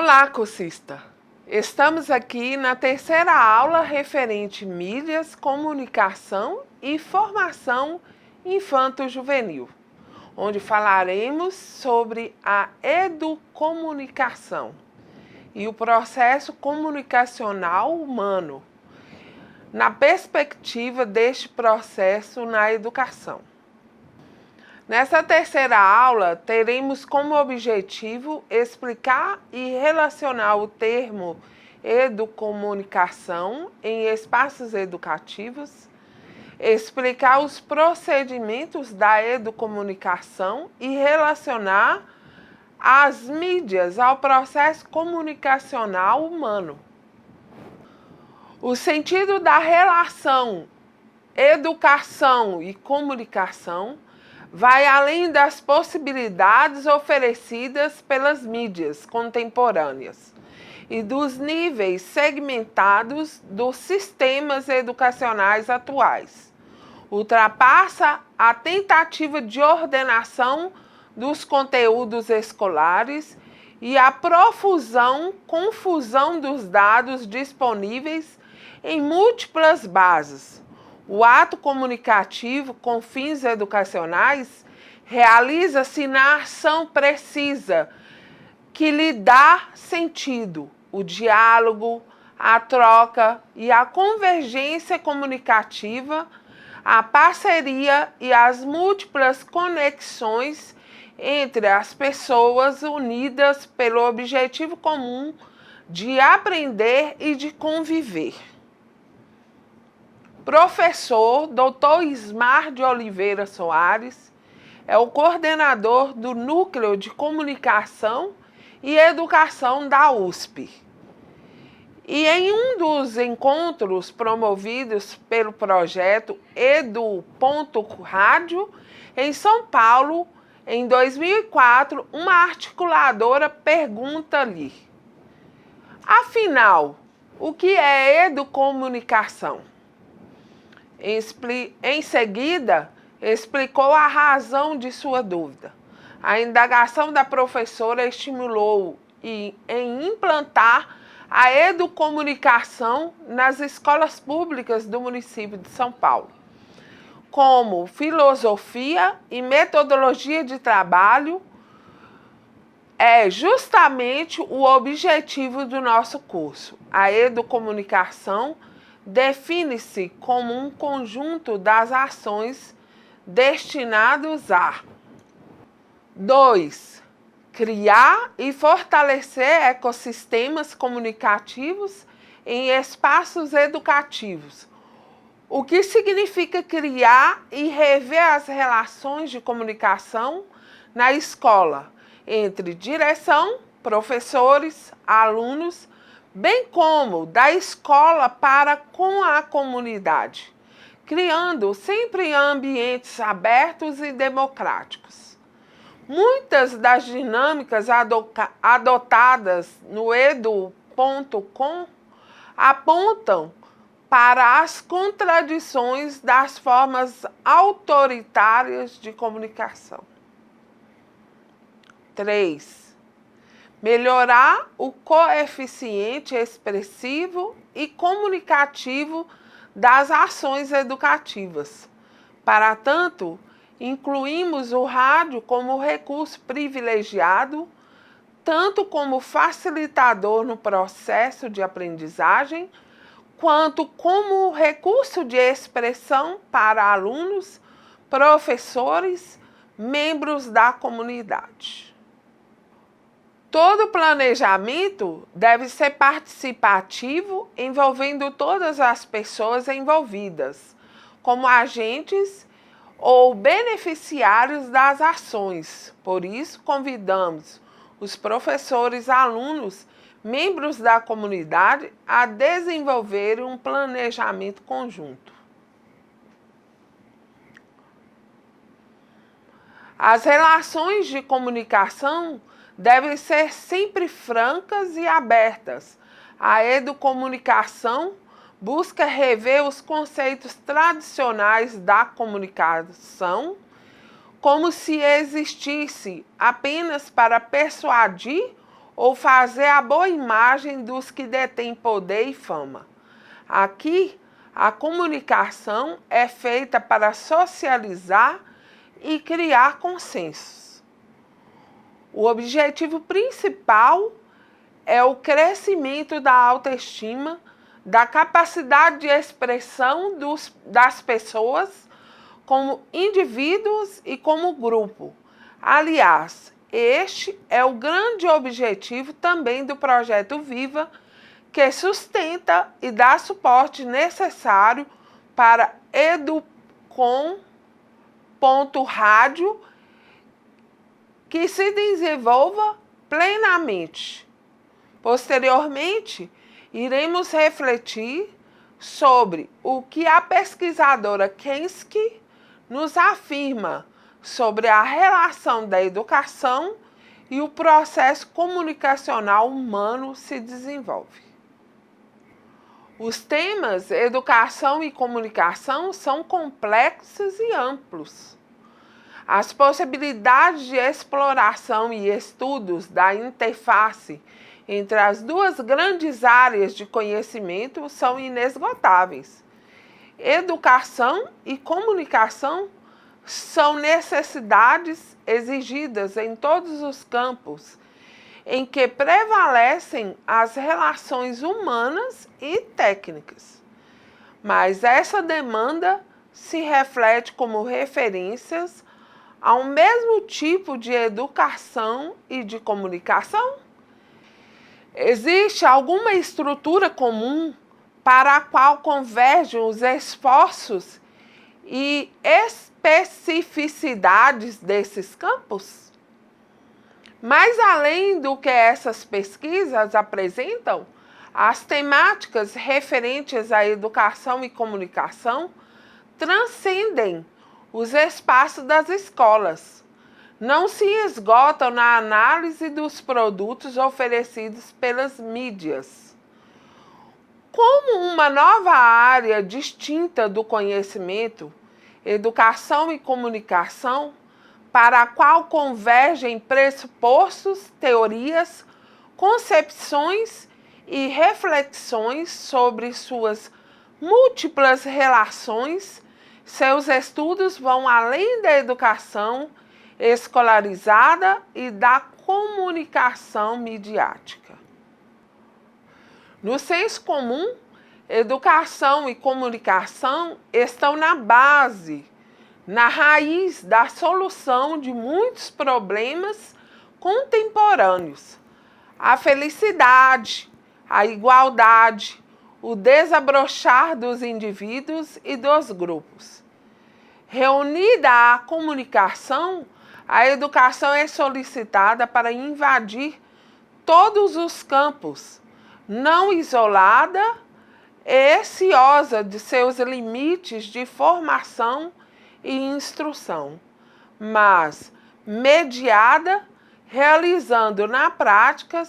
Olá, cursista! Estamos aqui na terceira aula referente mídias, comunicação e formação infanto-juvenil, onde falaremos sobre a educomunicação e o processo comunicacional humano, na perspectiva deste processo na educação. Nessa terceira aula, teremos como objetivo explicar e relacionar o termo educomunicação em espaços educativos, explicar os procedimentos da educomunicação e relacionar as mídias ao processo comunicacional humano. O sentido da relação educação e comunicação vai além das possibilidades oferecidas pelas mídias contemporâneas e dos níveis segmentados dos sistemas educacionais atuais. Ultrapassa a tentativa de ordenação dos conteúdos escolares e a confusão dos dados disponíveis em múltiplas bases. O ato comunicativo com fins educacionais realiza-se na ação precisa, que lhe dá sentido, o diálogo, a troca e a convergência comunicativa, a parceria e as múltiplas conexões entre as pessoas unidas pelo objetivo comum de aprender e de conviver. Professor Dr. Ismar de Oliveira Soares é o coordenador do Núcleo de Comunicação e Educação da USP. E em um dos encontros promovidos pelo projeto Edu.Rádio, em São Paulo, em 2004, uma articuladora pergunta-lhe: afinal, o que é educomunicação? Em seguida, explicou a razão de sua dúvida. A indagação da professora estimulou em implantar a educomunicação nas escolas públicas do município de São Paulo, como filosofia e metodologia de trabalho. É justamente o objetivo do nosso curso. A educomunicação define-se como um conjunto das ações destinadas a 2. Criar e fortalecer ecossistemas comunicativos em espaços educativos, o que significa criar e rever as relações de comunicação na escola, entre direção, professores, alunos, bem como da escola para com a comunidade, criando sempre ambientes abertos e democráticos. Muitas das dinâmicas adotadas no edu.com apontam para as contradições das formas autoritárias de comunicação. 3. Melhorar o coeficiente expressivo e comunicativo das ações educativas. Para tanto, incluímos o rádio como recurso privilegiado, tanto como facilitador no processo de aprendizagem, quanto como recurso de expressão para alunos, professores, membros da comunidade. Todo planejamento deve ser participativo, envolvendo todas as pessoas envolvidas, como agentes ou beneficiários das ações. Por isso, convidamos os professores, alunos, membros da comunidade a desenvolver um planejamento conjunto. As relações de comunicação devem ser sempre francas e abertas. A educomunicação busca rever os conceitos tradicionais da comunicação, como se existisse apenas para persuadir ou fazer a boa imagem dos que detêm poder e fama. Aqui, a comunicação é feita para socializar e criar consensos. O objetivo principal é o crescimento da autoestima, da capacidade de expressão das pessoas como indivíduos e como grupo. Aliás, este é o grande objetivo também do Projeto Viva, que sustenta e dá suporte necessário para Educom.rádio, que se desenvolva plenamente. Posteriormente, iremos refletir sobre o que a pesquisadora Kensky nos afirma sobre a relação da educação e o processo comunicacional humano se desenvolve. Os temas educação e comunicação são complexos e amplos. As possibilidades de exploração e estudos da interface entre as duas grandes áreas de conhecimento são inesgotáveis. Educação e comunicação são necessidades exigidas em todos os campos em que prevalecem as relações humanas e técnicas. Mas essa demanda se reflete como referências ao mesmo tipo de educação e de comunicação? Existe alguma estrutura comum para a qual convergem os esforços e especificidades desses campos? Mas além do que essas pesquisas apresentam, as temáticas referentes à educação e comunicação transcendem os espaços das escolas. Não se esgotam na análise dos produtos oferecidos pelas mídias. Como uma nova área distinta do conhecimento, educação e comunicação, para a qual convergem pressupostos, teorias, concepções e reflexões sobre suas múltiplas relações, seus estudos vão além da educação escolarizada e da comunicação midiática. No senso comum, educação e comunicação estão na base, na raiz da solução de muitos problemas contemporâneos. A felicidade, a igualdade, o desabrochar dos indivíduos e dos grupos. Reunida à comunicação, a educação é solicitada para invadir todos os campos, não isolada e ciosa de seus limites de formação e instrução, mas mediada, realizando na prática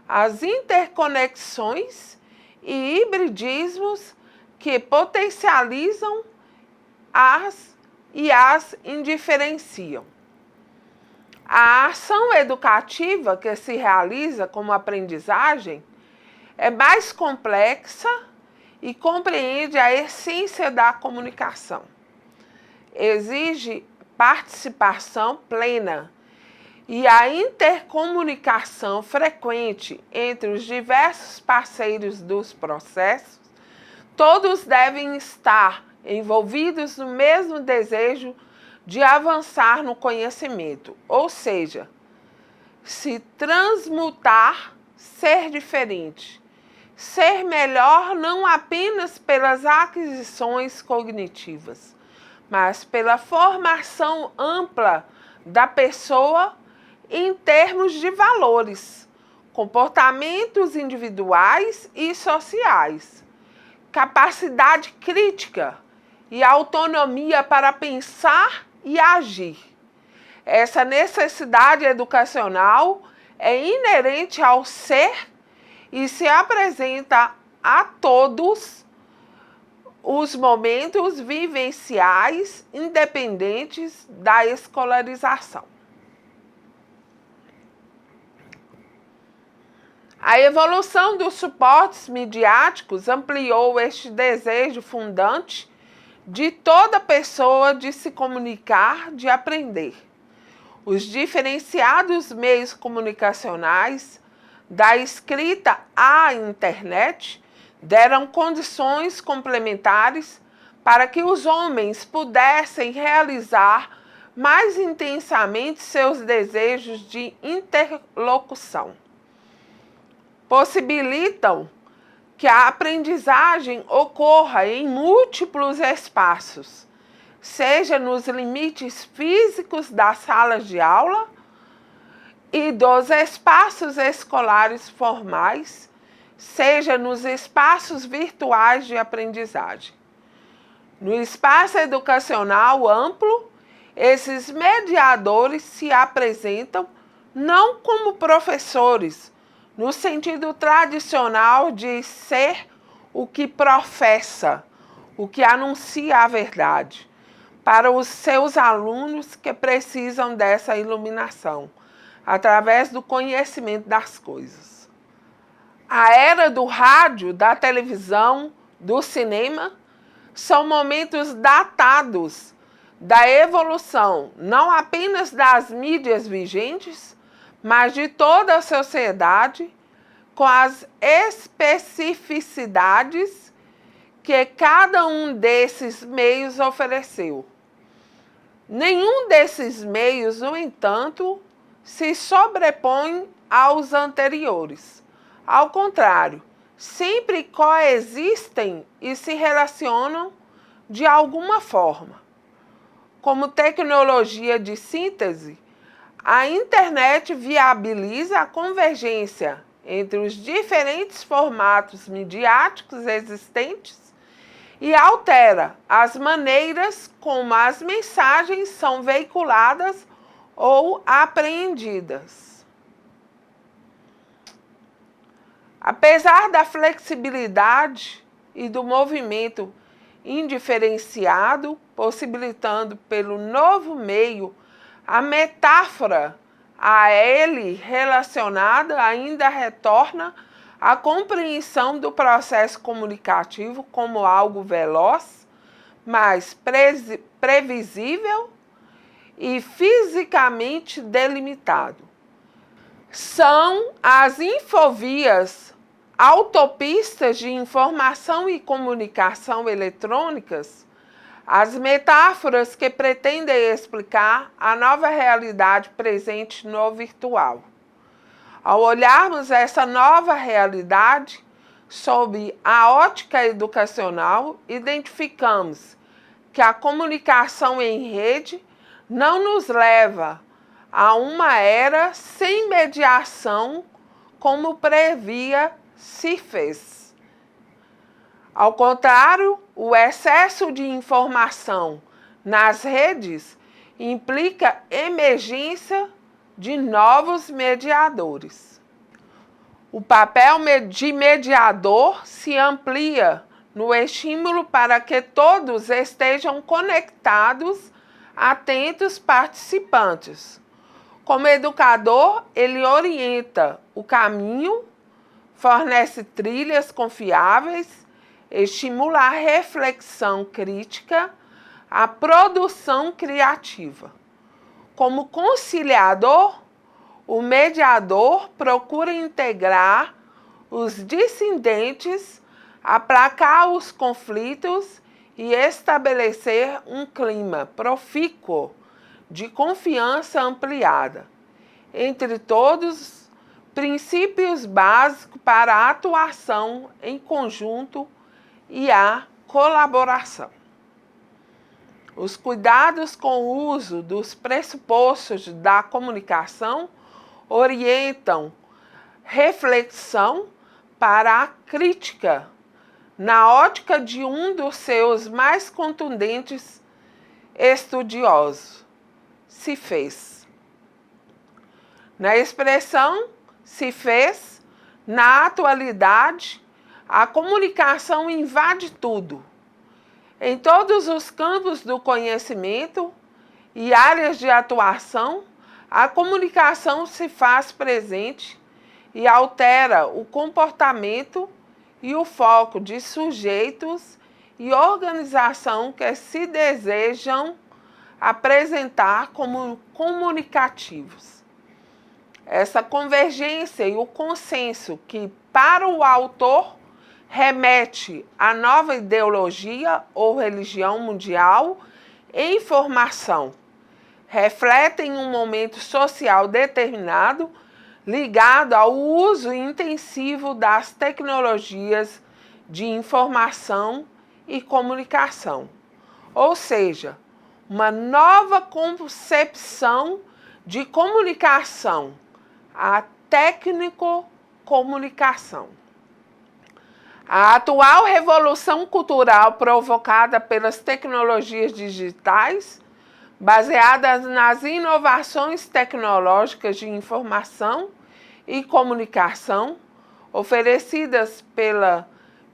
as interconexões e hibridismos que potencializam as indiferenciam. A ação educativa que se realiza como aprendizagem é mais complexa e compreende a essência da comunicação. Exige participação plena e a intercomunicação frequente entre os diversos parceiros dos processos. Todos devem estar envolvidos no mesmo desejo de avançar no conhecimento, ou seja, se transmutar, ser diferente, ser melhor não apenas pelas aquisições cognitivas, mas pela formação ampla da pessoa em termos de valores, comportamentos individuais e sociais, capacidade crítica e autonomia para pensar e agir. Essa necessidade educacional é inerente ao ser e se apresenta a todos os momentos vivenciais independentes da escolarização. A evolução dos suportes midiáticos ampliou este desejo fundante de toda pessoa de se comunicar, de aprender. Os diferenciados meios comunicacionais, da escrita à internet, deram condições complementares para que os homens pudessem realizar mais intensamente seus desejos de interlocução. Possibilitam que a aprendizagem ocorra em múltiplos espaços, seja nos limites físicos das salas de aula e dos espaços escolares formais, seja nos espaços virtuais de aprendizagem. No espaço educacional amplo, esses mediadores se apresentam não como professores, no sentido tradicional de ser o que professa, o que anuncia a verdade, para os seus alunos que precisam dessa iluminação, através do conhecimento das coisas. A era do rádio, da televisão, do cinema, são momentos datados da evolução, não apenas das mídias vigentes, mas de toda a sociedade, com as especificidades que cada um desses meios ofereceu. Nenhum desses meios, no entanto, se sobrepõe aos anteriores. Ao contrário, sempre coexistem e se relacionam de alguma forma. Como tecnologia de síntese, a internet viabiliza a convergência entre os diferentes formatos midiáticos existentes e altera as maneiras como as mensagens são veiculadas ou apreendidas. Apesar da flexibilidade e do movimento indiferenciado, possibilitando pelo novo meio a metáfora a ele relacionada ainda retorna à compreensão do processo comunicativo como algo veloz, mas previsível e fisicamente delimitado. São as infovias, autopistas de informação e comunicação eletrônicas, as metáforas que pretendem explicar a nova realidade presente no virtual. Ao olharmos essa nova realidade sob a ótica educacional, identificamos que a comunicação em rede não nos leva a uma era sem mediação, como previa CIFES. Ao contrário, o excesso de informação nas redes implica emergência de novos mediadores. O papel de mediador se amplia no estímulo para que todos estejam conectados, atentos, participantes. Como educador, ele orienta o caminho, fornece trilhas confiáveis, estimula a reflexão crítica, a produção criativa. Como conciliador, o mediador procura integrar os dissidentes, aplacar os conflitos e estabelecer um clima profícuo de confiança ampliada entre todos, princípios básicos para a atuação em conjunto e a colaboração. Os cuidados com o uso dos pressupostos da comunicação orientam reflexão para a crítica, na ótica de um dos seus mais contundentes estudiosos, CIFES. Na expressão CIFES, na atualidade, a comunicação invade tudo. Em todos os campos do conhecimento e áreas de atuação, a comunicação se faz presente e altera o comportamento e o foco de sujeitos e organização que se desejam apresentar como comunicativos. Essa convergência e o consenso que, para o autor, remete à nova ideologia ou religião mundial em formação, refletem um momento social determinado ligado ao uso intensivo das tecnologias de informação e comunicação, ou seja, uma nova concepção de comunicação, a técnico-comunicação. A atual revolução cultural provocada pelas tecnologias digitais, baseadas nas inovações tecnológicas de informação e comunicação, oferecidas pela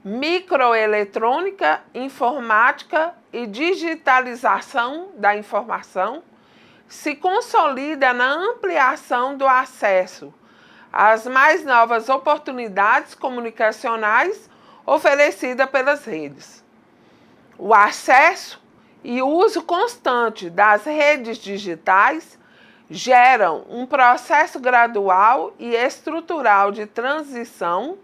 microeletrônica, informática e digitalização da informação, se consolida na ampliação do acesso às mais novas oportunidades comunicacionais oferecidas pelas redes. O acesso e o uso constante das redes digitais geram um processo gradual e estrutural de transição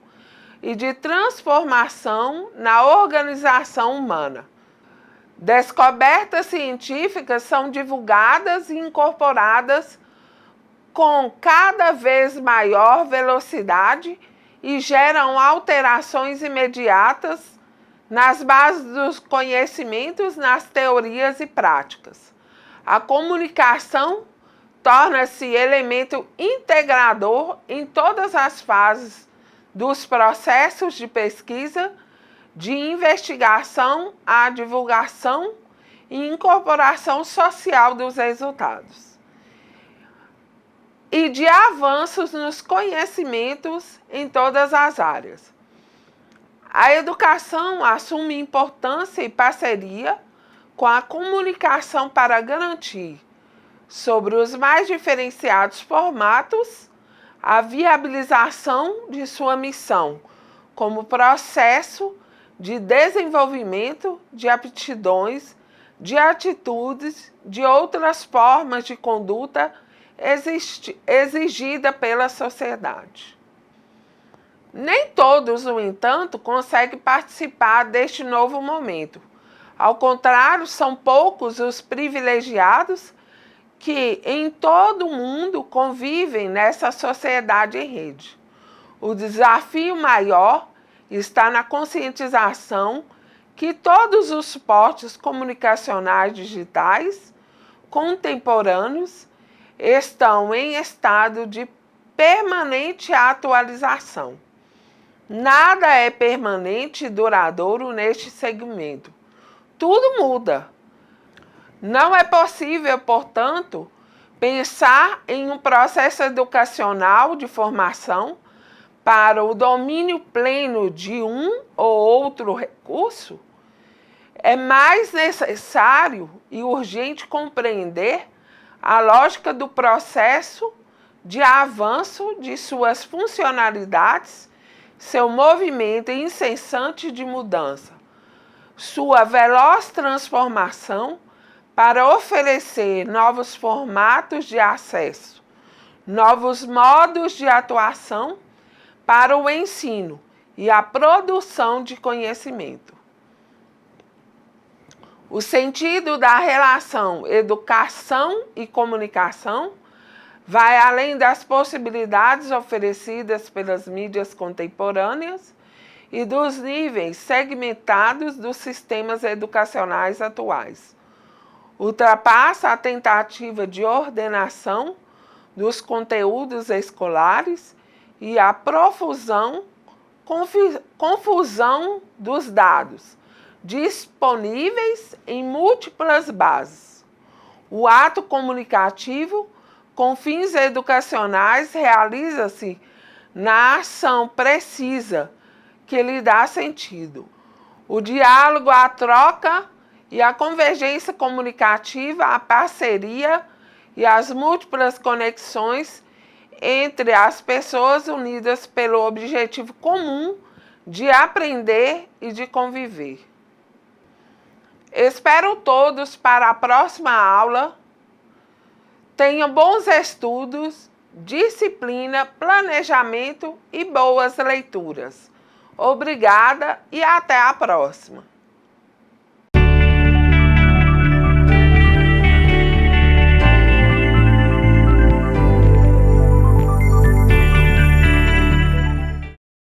e de transformação na organização humana. Descobertas científicas são divulgadas e incorporadas com cada vez maior velocidade e geram alterações imediatas nas bases dos conhecimentos, nas teorias e práticas. A comunicação torna-se elemento integrador em todas as fases dos processos de pesquisa, de investigação, à divulgação e incorporação social dos resultados, e de avanços nos conhecimentos em todas as áreas. A educação assume importância e parceria com a comunicação para garantir, sobre os mais diferenciados formatos, a viabilização de sua missão como processo de desenvolvimento de aptidões, de atitudes, de outras formas de conduta exigida pela sociedade. Nem todos, no entanto, conseguem participar deste novo momento. Ao contrário, são poucos os privilegiados que em todo o mundo convivem nessa sociedade em rede. O desafio maior está na conscientização que todos os suportes comunicacionais digitais contemporâneos estão em estado de permanente atualização. Nada é permanente e duradouro neste segmento. Tudo muda. Não é possível, portanto, pensar em um processo educacional de formação para o domínio pleno de um ou outro recurso. É mais necessário e urgente compreender a lógica do processo de avanço de suas funcionalidades, seu movimento incessante de mudança, sua veloz transformação para oferecer novos formatos de acesso, novos modos de atuação para o ensino e a produção de conhecimento. O sentido da relação educação e comunicação vai além das possibilidades oferecidas pelas mídias contemporâneas e dos níveis segmentados dos sistemas educacionais atuais. Ultrapassa a tentativa de ordenação dos conteúdos escolares e a confusão dos dados disponíveis em múltiplas bases. O ato comunicativo com fins educacionais realiza-se na ação precisa que lhe dá sentido. O diálogo, a troca e a convergência comunicativa, a parceria e as múltiplas conexões entre as pessoas unidas pelo objetivo comum de aprender e de conviver. Espero todos para a próxima aula. Tenham bons estudos, disciplina, planejamento e boas leituras. Obrigada e até a próxima!